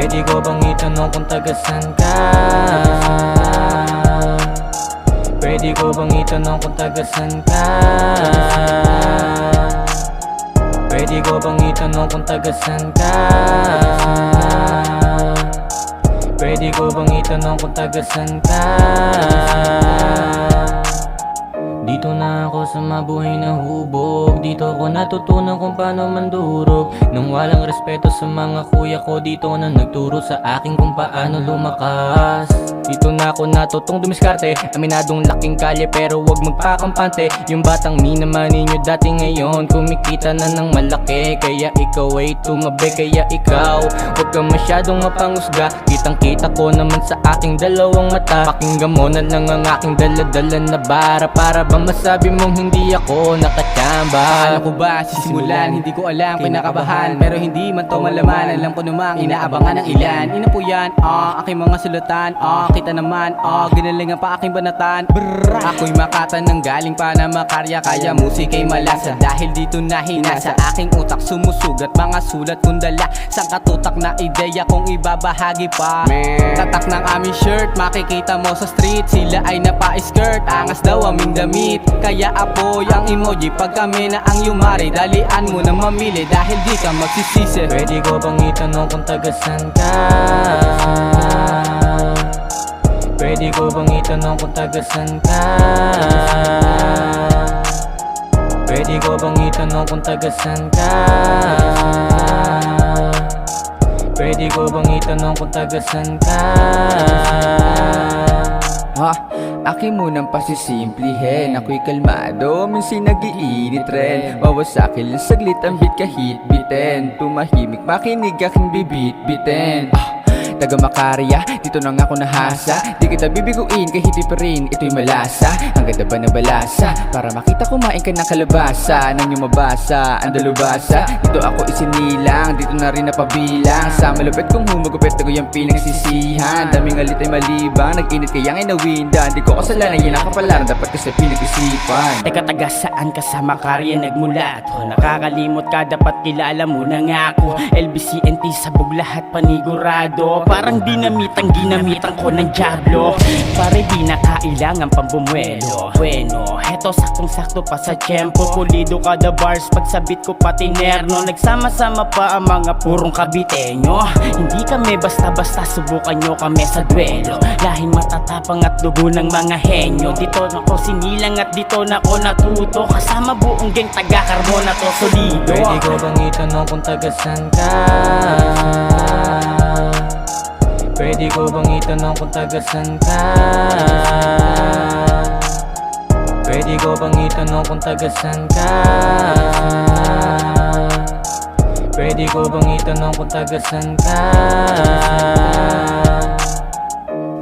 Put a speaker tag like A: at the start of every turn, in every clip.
A: Pwede ko bang itanong kung tagasan ka? Pwede ko bang itanong kung tagasan ka? Pwede ko bang itanong kung tagasan ka? Pwede ko bang itanong kung tagasan ka? Dito na ako sa mabuhay na hubog. Dito ako natutunan kung paano mandurog. Nang walang respeto sa mga kuya ko, dito na nagturo sa akin kung paano lumakas. Dito na ako natutong dumiskarte. Aminadong laking kalye pero wag magpakampante. Yung batang minamanin nyo dati ngayon kumikita na ng malaki. Kaya ikaw ay tumabi, kaya ikaw wag ka masyadong mapangusga. Kitang kita ko naman sa aking dalawang mata. Pakinggan mo na lang ang aking daladala na bara. Para ba masabi mong hindi ako nakachamba?
B: Alam ko ba sisimulan, hindi ko alam, kinakabahan. Pero hindi man to malaman, alam ko namang inaabangan ng ilan. Ina po yan, aking mga sulatan, kita naman, ginalingan pa aking banatan. Ako'y makata ng galing pa na makarya, kaya musika'y malasa. Dahil dito nahina sa aking utak, sumusugat mga sulat kong dala. Sa katutak na ideya kong ibabahagi pa. Tatak ng aming shirt, makikita mo sa street. Sila ay napa-skirt, angas daw aming damit. Kaya apoy ang emoji pag kami na ang yumari. Dalian mo na mamili dahil di ka magsisisi.
A: Pwede ko bang itanong kung tagasan ka? Pwede ko bang itanong kung tagasan ka? Pwede ko bang itanong kung tagasan ka? Pwede ko bang itanong kung tagasan ka?
B: Aking munang pasisimplihin, ako'y kalmado, minsan nag-iinit rin. Wawasakin lang saglit ang beat kahit bitin. Tumahimik makinig aking bibit-bitin. Taga Makarya, dito na nga ako nahasa. Di kita bibiguin kahit rin, ito'y malasa. Ang ganda ba na balasa? Para makita kumain ka ng kalabasa. Nang yung mabasa, ang dalubasa. Dito ako isinilang, dito na rin napabilang. Sa malupit kong humagupit, ako yung pinagsisihan. Daming alit ay malibang, nag-init kaya ngayon nawindan. Di ko kasalanan, yun ang kapalaran, dapat kasi pinag-isipan.
C: Teka, taga saan ka sa Makarya nagmula? To nakakalimot ka, dapat kilala mo na nga ako. LBCNT sabog lahat panigurado. Parang dinamitang ginamitan ko ng Diablo. Pare di na kailangan pang bumuelo. Bueno, heto saktong-sakto pa sa tiyempo. Pulido kada bars, pagsabit ko pati nerno. Nagsama-sama pa ang mga purong kabitenyo. Hindi kami basta-basta, subukan nyo kami sa duelo. Lahing matatapang at dugo ng mga henyo. Dito na ko sinilang at dito na ko natuto. Kasama buong geng taga Carmona to solido.
A: Pwede ko bang itanong kung tagasan ka? Pwede ko bang itanong kung tagasan ka? Pwede ko bang itanong kung tagasan ka? Pwede ko bang itanong kung tagasan ka?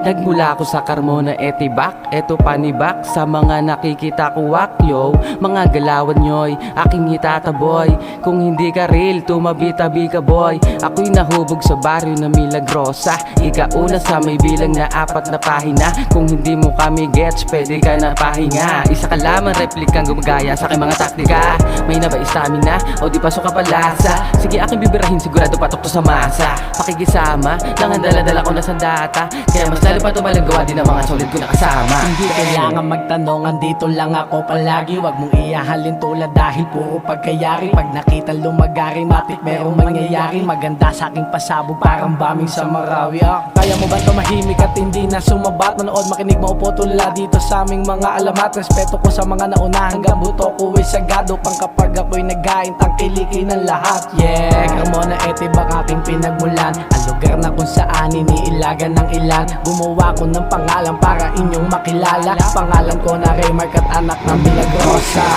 B: Nagmula ako sa Carmona, etibak, eto panibak. Sa mga nakikita ko wakyo, mga galawan nyo'y aking itataboy. Kung hindi ka real, tumabi-tabi ka boy. Ako'y nahubog sa baryo na Milagrosa. Ikauna sa may bilang na 4 na pahina. Kung hindi mo kami gets, pwede ka na pahinga. Isa ka lamang replikang gumagaya sa aking mga taktika. May na ba stamina o di pasok ka palasa? Sige aking bibirahin, sigurado patok to sa masa. Pakikisama, lang ang dala-dala ko na sandata. Kaya mas lalo pa tumalagawa din ang mga solid ko na kasama.
C: Hindi kailangan magtanong, andito lang ako palagi. Wag mong iyahalin tulad dahil puro pagkayari. Pag nakita lumagari, matik merong mangyayari. Maganda sa aking pasabog, parang bombing sa Marawi. Kaya mo ba tumahimik at hindi na sumabat? Manood, makinig, maupo tulad dito sa aming mga alamat. Respeto ko sa mga nauna hanggang buto ko ay sagado. Pang kapag ako'y nagkain, tangkilikin ng lahat. Yeah, Carmona, etibak aking pinagmulan. Ang lugar na kung saan iniilagan ng ilan. Gumawa ko ng pangalan para inyong makilala. Pangalan ko na Raymark at anak ng Milagrosa.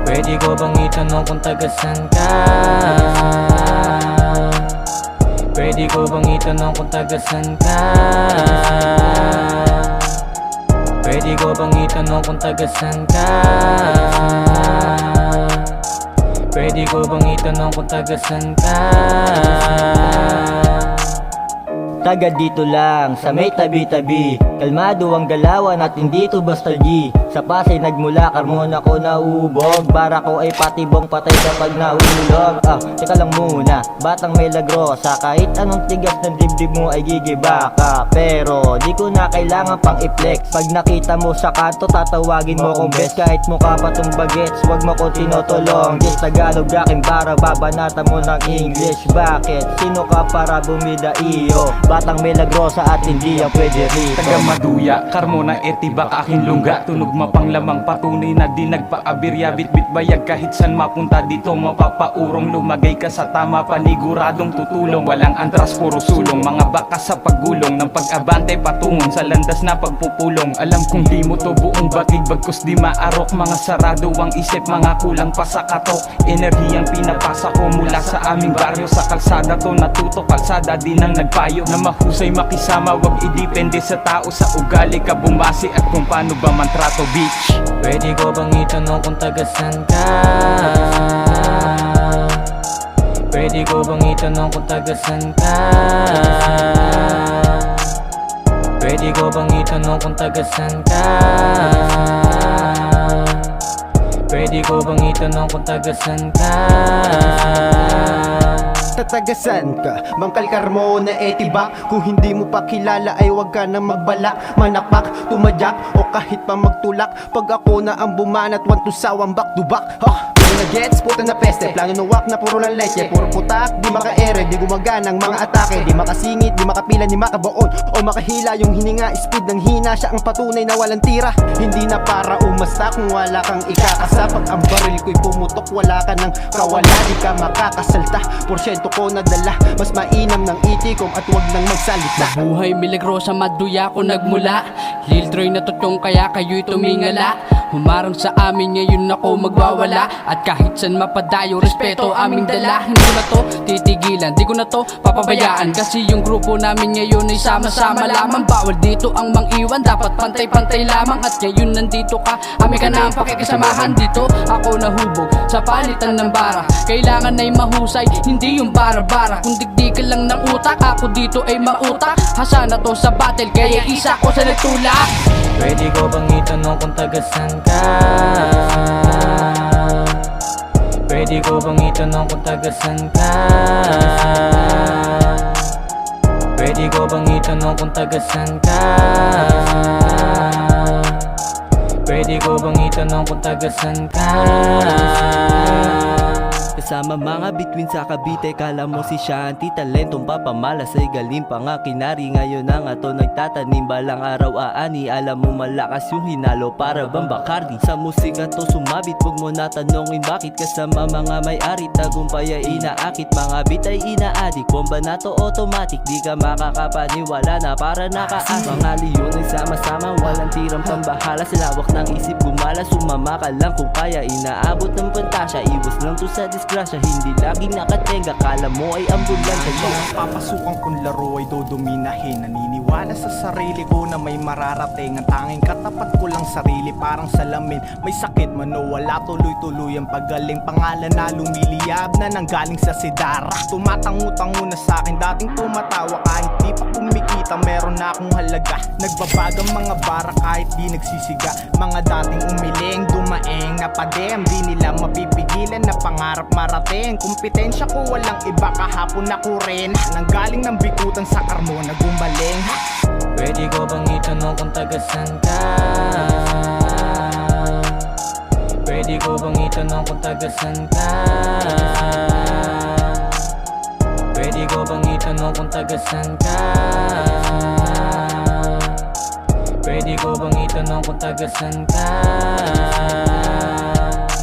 A: Pwede ko bang itanong kung tagasan ka? Pwede ko bang itanong kung tagasan ka? Pwede ko bang itanong kung tagasan ka? Pwede ko bang itanong kung tagasan ka?
D: Taga dito lang sa may tabi-tabi. Kalmado ang galawan at hindi to basta G. Sa Pasay nagmula, Carmona ko naubog. Bara ko ay patibong patay kapag naulog. Teka lang muna, Batang Milagrosa, kahit anong tigas ng dibdib mo ay gigiba ka. Pero di ko na kailangan pang i-flex. Pag nakita mo sa kanto, tatawagin mo kong best. Kahit mukha pa tong bagets, wag mo ko tinutulong. Yes, Tagalog aking bara, babanata mo ng English. Bakit? Sino ka para bumida iyo? Batang Milagrosa at hindi ang pwede rito.
E: Taga Maduya, Carmona, Etibak, aking lungga. Tunog mapang lamang, patunay na di nagpaabirya. Bitbit bayag kahit san mapunta dito mapapaurong. Lumagay ka sa tama, paniguradong tutulong. Walang antras, puro sulong. Mga bakas sa paggulong ng pag-abante patungon sa landas na pagpupulong. Alam kong di mo to buong batig, bagkus di maarok. Mga sarado ang isip, mga kulang pa sa katok. Enerhiyang pinapasa ko mula sa aming baryo. Sa kalsada to natuto, kalsada din ang nagpayo. Na mahusay makisama, wag idepende sa tao. Sa ugali ka bumasi at kung paano ba mantrato, bitch.
A: Pwede ko bang itanong kung tagasan ka? Pwede ko bang itanong kung tagasan ka? Pwede ko bang itanong kung tagasan ka? Pwede ko bang itanong kung tagasan ka?
F: Tatagasan ka, Bangkal, Carmona, Etibak. Kung hindi mo pa kilala ay wag ka nang magbalak. Manakpak, tumadyak o kahit pa magtulak. Pag ako na ang bumanat, want to sawang back to back. Na gets, puta na peste, plano nuwak na puro lang leche. Puro putak, di maka-ere, di gumaganang mga atake. Di makasingit, di makapila, di makabaon o makahila yung hininga, speed ng hina. Siya ang patunay na walang tira. Hindi na para umasa kung wala kang ikakasa. Pag ang baril ko'y pumutok, wala ka nang kawala. Di ka makakasalta, porsyento ko nadala. Mas mainam ng itikong at wag nang magsalita.
C: Buhay Milagrosa, Maduya ko nagmula. Lil Troy na totyong kaya kayo'y tumingala. Humarang sa amin ngayon ako magwawala. At kahit saan mapadayo, respeto aming dala. Hindi ko na to titigilan, di ko na to papabayaan. Kasi yung grupo namin ngayon ay sama-sama lamang. Bawal dito ang mang-iwan, dapat pantay-pantay lamang. At ngayon nandito ka, amin ka na ang pakikisamahan. Dito ako nahubog sa palitan ng bara. Kailangan ay mahusay, hindi yung bara-bara. Kung digdikan lang ng utak, ako dito ay mautak. Hasa na to sa battle, kaya isa ko sa nagtulak.
A: Pwede ko bang itanong kung tagasan ka? Pwede ko bang itanong kung tagasan ka? Pwede ko bang itanong kung tagasan ka? Pwede ko bang itanong kung tagasan ka?
D: Kasama mga bituin sa Cavite, kala mo si Shanti, talentong papamalas ay galing pa nga kinari. Ngayon na nga to nagtatanim, balang araw aani. Alam mo malakas yung hinalo para bang Bacardi. Sa musika to sumabit, huwag mo natanongin bakit. Kasama mga may-ari, tagumpay ay inaakit. Mga beat ay inaadik, bomba na to automatic. Di ka makakapaniwala na para nakaas. Mga leon ay sama-sama, walang tirang pambahala. Sa lawak ng isip gumala, sumama ka lang kung kaya. Inaabot ng pantasya, iwas lang to sa disgrasya. Hindi laging nakatenga, kala mo ay ambulansya.
E: Papasukan kong laro ay dodominahin. Naniniwala sa sarili ko na may mararating. Ang tanging katapat ko lang sarili, parang salamin. May sakit man o wala, tuloy-tuloy ang pagaling. Pangalan na lumiliyab na nanggaling sa sidara. Tumatango-tango na sa'kin, dating tumatawa. Kahit di pa kumikita, meron na akong halaga. Nagbabagang mga bara kahit di nagsisiga. Mga dating umiling, dumaeng na padem. Di nila mapipigilan na pangarap marating. Kompetensya ko walang iba, kahapon ako rin. Nanggaling ng bikutan sa Carmona, gumaling.
A: Pwede ko bang itanong kung tagasan ka? Pwede ko bang itanong kung tagasan ka? Pwede ko bang itanong kung tagasan ka? Pwede ko bang itanong kung tagasan ka?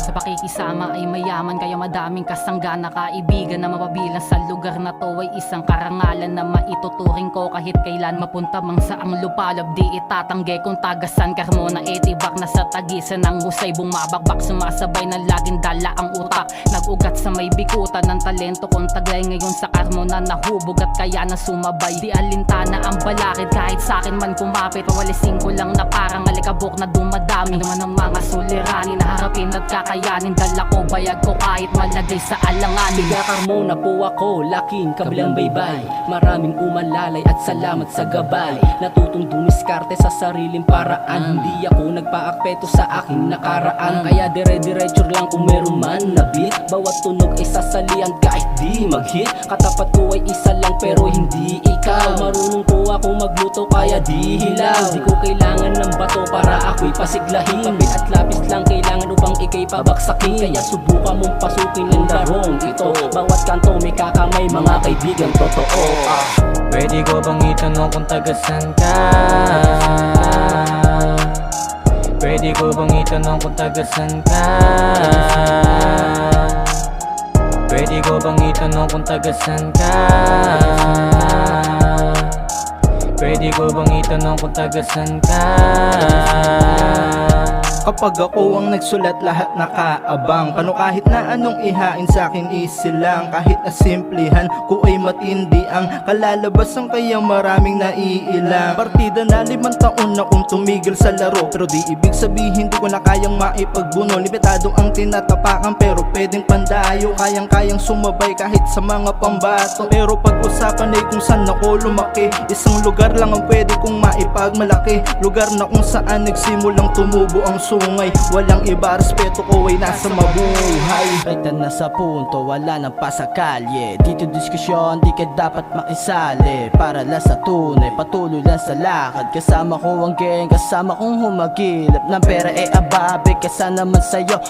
G: Sa pakikisama ay mayaman, kaya madaming kasanggana. Kaibigan na mapabilang sa lugar na to ay isang karangalan na maituturing ko kahit kailan. Mapunta mang saang lupalab, di itatangge kung tagasan. Carmona, Etibak na sa tagisan ng husay. Bumabakbak, sumasabay na laging dala ang utak. Nag-ugat sa may bikutan ng talento kong taglay. Ngayon sa Carmona nahubog at kaya na sumabay. Di alintana ang balakid kahit sakin man kumapit. Pawalisin ko lang na parang alikabok na dumadami. Naman ang mga suliranin na harapin at kakaya. kakayanin. Dala ko bayag ko kahit malagay sa alanganin.
C: Tiga Carmona po ako, laking kabilang baybay. Maraming umalalay at salamat sa gabay. Natutong dumiskarte sa sariling paraan. Hindi ako nagpaakpeto sa aking nakaraan. Kaya dire-diretso lang kung meron man na beat. Bawat tunog ay sasalian kahit di mag-hit. Katapat ko ay isa lang pero hindi ikaw. Marunong po ako magluto kaya di hilaw. Di ko kailangan ng bato para ako'y pasiglahin. Papel at lapis lang kailangan upang ikay pabaksakin. Kaya subukan mong pasukin ang larong ito. Bawat kanto may kakamay mga kaibigan totoo.
A: Pwede ko bang itanong kung tagasan ka? Pwede ko bang itanong kung tagasan ka? Pwede ko bang itanong kung tagasan ka? Pwede ko bang itanong kung tagasan ka?
H: Kapag ako ang nagsulat lahat nakaabang. Paano kahit na anong ihain sa akin easy lang. Kahit na simplihan ko ay matindi ang kalalabasan kaya maraming naiilang. Partida na 5 taon na kung tumigil sa laro. Pero di ibig sabihin di ko na kayang maipagbuno. Limitado ang tinatapakan pero pwedeng pandayo. Kayang-kayang sumabay kahit sa mga pambato. Pero pag-usapan ay kung saan ako lumaki. Isang lugar lang ang pwede kong maipagmalaki. Lugar na kung saan nagsimulang tumubo ang sungay. Walang iba, respeto ko ay nasa mabuhay.
C: Rekta na sa punto, wala nang pasakalye. Dito diskusyon, di ka dapat makisali. Para lang sa tunay, patuloy lang sa lakad. Kasama ko ang gang, kasama kong humagilap ng pera ababe, kasa naman sa'yo.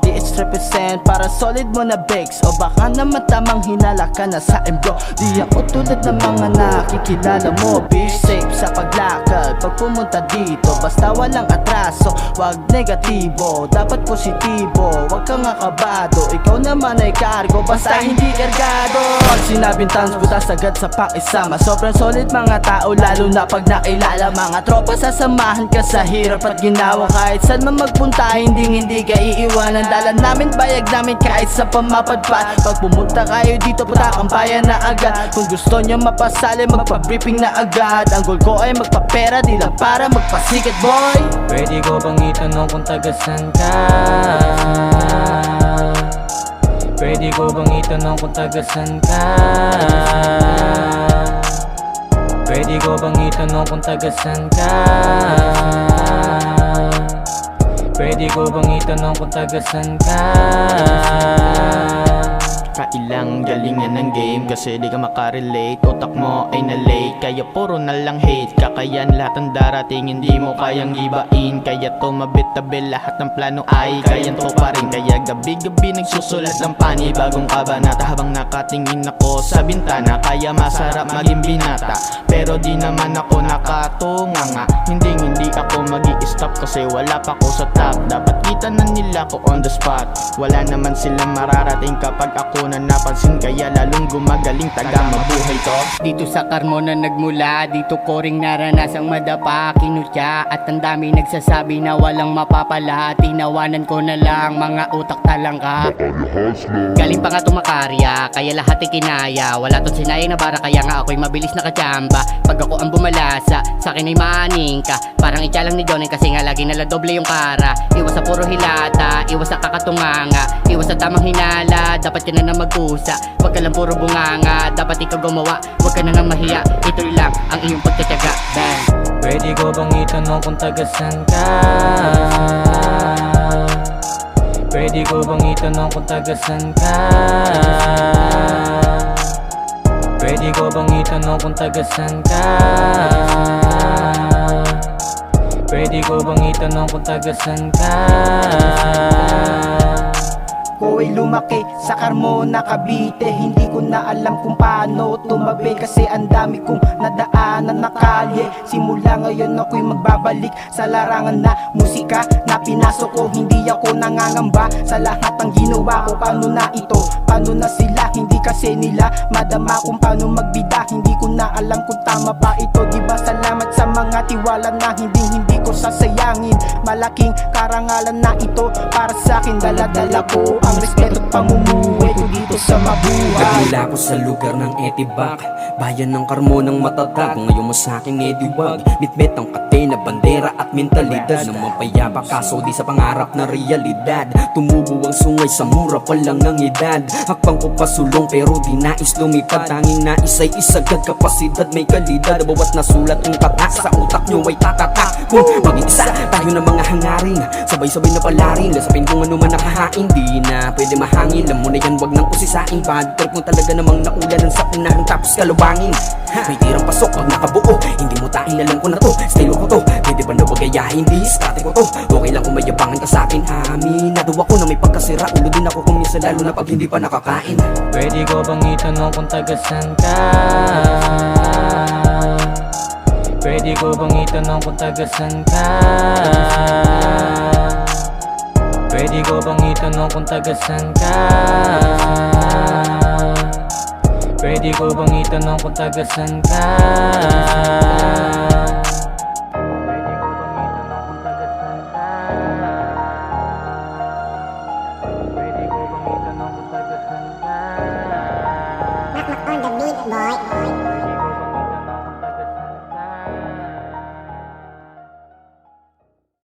C: TH represent, para solid mo na bakes. O baka naman tamang hinala ka na sa bro. Di ako tulad ng mga nakikilala mo. Be safe sa paglakad, pag pumunta dito. Basta walang atraso, wag negatibo, dapat positibo. Huwag kang akabado, ikaw naman ay cargo, basta hindi kargado. Pag sinabing towns, butas agad sa pakisama. Sobrang solid mga tao, lalo na pag nakilala. Mga tropa sasamahan ka sa hirap at ginawa. Kahit saan man magpunta, hindi ka iiwanan. Dalan namin, bayag namin kahit sa pamapadpad. Pag pumunta kayo dito, puta kang bayan na agad. Kung gusto nyo mapasali, magpa-briefing na agad. Ang goal ko ay magpapera, di lang para magpasikat boy.
A: Pwede ko bang itanong kung tagasan ka? Pwede ko bang itanong kung tagasan ka? Pwede ko bang itanong kung tagasan ka? Pwede ko bang itanong kung tagasan ka?
I: Kailang galingan ng game kasi di ka makarelate. Utak mo ay na-late kaya puro na lang hate. Kakayan lahat ang darating hindi mo kayang ibain. Kaya tumabit-tabi lahat ng plano ay kayan to pa rin. Kaya gabi-gabi nagsusulat ng pani bagong kabanata. Habang nakatingin ako sa bintana kaya masarap maging binata. Pero di naman ako nakatunganga. Hindi ako magi-stop kasi wala pa ako sa top. Dapat kita na nila ko on the spot. Wala naman silang mararating kapag ako na napansin. Kaya lalong gumagaling taga mabuhay to.
J: Dito sa Carmona nagmula, dito ko ring naranasang madapa, kinutya. At ang dami nagsasabi na walang mapapala. Tinawanan ko na lang, mga utak talangka. Galing pa nga tumakarya, kaya lahat ay kinaya. Wala tong sinayang na bara, kaya nga ako'y mabilis nakachamba. Pag ako ang bumalasa, sa akin ay maaning ka. Parang itya lang ni Johnny kasi nga lagi naladoble yung kara. Iwas sa puro hilata, iwas sa kakatunganga. Iwas sa tamang hinala, dapat ka na magkusa. Huwag ka lang puro bunganga, dapat ikaw gumawa. Huwag ka na nga mahiya, ito'y lang ang iyong pagtatyaga. Bang!
A: Pwede ko bang itanong kung tagasan ka? Pwede ko bang itanong kung tagasan ka? Pwede ko bang itanong kung tagasan ka? Pwede ko bang itanong kung tagasan ka?
C: Ko ay lumaki sa Carmona, Cavite. Hindi ko na alam kung paano tumabi kasi ang dami kong nadaanan na kalye. Simula ngayon ako'y magbabalik sa larangan na musika na pinasok ko. Hindi ako nangangamba sa lahat ng ginawa ko. Paano na ito? Paano na sila? Hindi kasi nila madama kung paano magbida. Hindi ko na alam kung tama pa ito. Diba salamat sa mga tiwala na hindi ko sasayangin. Malaking karangalan na ito para sa akin. Dala-dala ko ang respeto at pamumuhay buhay ko dito sa mabuhay.
K: Nagmula ko sa lugar ng Etibac, bayan ng Carmonang matatag. Kung ngayon mo sa'king ediwag, mitmit ang katena, bandera at mentalidad ng mapayapa, kaso di sa pangarap na realidad. Tumubo ang sungay sa mura pa lang ng edad. Hakbang ko pasulong pero di nais lumipad. Tanging nais ay isagad, kapasidad may kalidad. Bawat nasulat yung tatak sa utak nyo ay tatatak. Kung maging isa tayo ng mga hangarin, sabay-sabay na palarin, lasapin kung ano man nakahain. Di na pwede mahangin, alam mo na yan, wag nang usisain. Bad trip mo talaga namang naulanan sa unahan tapos kalubangin. May tirang pasok pag nakabuo, hindi mo tain, alam ko na to, estilo ko to. Pwede ba na wag gayahin, di diskarte ko to. Okay lang kung mayabangan ka sa'kin, aminado ako na may pagkasira. Ulo din ako kung minsan, lalo na pag hindi pa nakakain.
A: Pwede ko bang itanong kung tagasan ka? Pwede ko bang itanong kung tagasan ka? Pwede ko bang itanong kung tagasan ka? Pwede ko bang itanong kung tagasan ka?